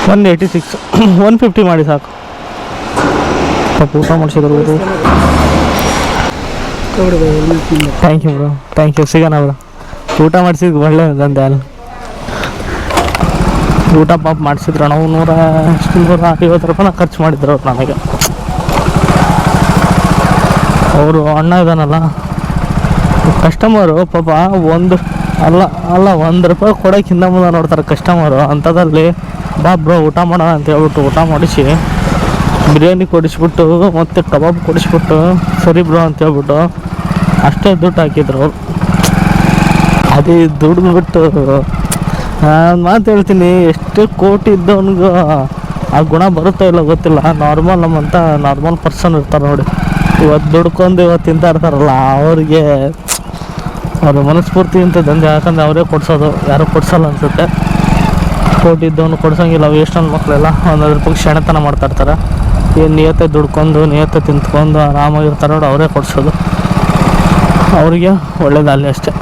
186 150 ಮಾಡಿ ಸಾಕು. ಪಾಪ ಊಟ ಮಾಡಿಸಿದ್ರು ಅವರು. Thank you bro, thank you. ಸಿಗೋಣ ಬ್ರೋ. ಊಟ ಮಾಡಿಸಿದ್ದು ಒಳ್ಳೆಯದಂದೆ ಅಲ್ಲಿ ಊಟ ಪಾಪ ಮಾಡಿಸಿದ್ರು ನಾವು 150 ರೂಪಾಯಿನ ಖರ್ಚು ಮಾಡಿದ್ರು ಅವ್ರು ನನಗೆ. ಅವರು ಅಣ್ಣ ಇದಾನಲ್ಲ ಕಸ್ಟಮರು ಪಾಪ ಒಂದು ರೂಪಾಯಿ ಕೊಡೋಕೆ ಹಿಂದೆ ಮುಂದೆ ನೋಡ್ತಾರೆ ಕಸ್ಟಮರು. ಅಂಥದ್ದಲ್ಲಿ ಬಾ ಬ್ರೋ ಊಟ ಮಾಡೋಣ ಅಂತ ಹೇಳ್ಬಿಟ್ಟು ಊಟ ಮಾಡಿಸಿ ಬಿರಿಯಾನಿ ಕೊಡಿಸ್ಬಿಟ್ಟು ಮತ್ತು ಕಬಾಬ್ ಕೊಡಿಸ್ಬಿಟ್ಟು ಸರಿ ಬ್ರೋ ಅಂತ ಹೇಳ್ಬಿಟ್ಟು ಅಷ್ಟೇ ದುಡ್ಡು ಹಾಕಿದ್ರು ಅವರು. ಅದೇ ದುಡ್ಡು ಬಿಟ್ಟು ನಾನು ಮಾತು ಹೇಳ್ತೀನಿ, ಎಷ್ಟು ಕೋಟಿ ಇದ್ದವನಿಗೂ ಆ ಗುಣ ಬರುತ್ತೋ ಇಲ್ಲ ಗೊತ್ತಿಲ್ಲ. ನಮ್ಮಂಥ ನಾರ್ಮಲ್ ಪರ್ಸನ್ ಇರ್ತಾರೆ ನೋಡಿ, ಇವತ್ತು ದುಡ್ಕೊಂಡು ಇವತ್ತು ತಿಂತಾ ಇರ್ತಾರಲ್ಲ ಅವ್ರಿಗೆ ಅವ್ರ ಮನಸ್ಫೂರ್ತಿ ಅಂತ ದಂಧೆ. ಯಾಕಂದರೆ ಅವರೇ ಕೊಡಿಸೋದು, ಯಾರೂ ಕೊಡಿಸಲ್ಲ ಅನಿಸುತ್ತೆ. ಕೋಟಿ ಇದ್ದವನು ಕೊಡ್ಸೋಂಗಿಲ್ಲ. ವೇಸ್ಟ್ ನನ್ನ ಮಕ್ಕಳೆಲ್ಲ 100 ರೂಪಾಯಿಗೆ ಶೆಣತನ ಮಾಡ್ತಾಯಿರ್ತಾರೆ. ಏನು ನಿಯತ್ತೆ ದುಡ್ಕೊಂಡು ನಿಯತ್ತೆ ತಿಂದ್ಕೊಂಡು ಆರಾಮಾಗಿರ್ತಾರೆ ನೋಡಿ, ಅವರೇ ಕೊಡಿಸೋದು. ಅವರಿಗೆ ಒಳ್ಳೇದಲ್ಲಿ ಅಷ್ಟೇ.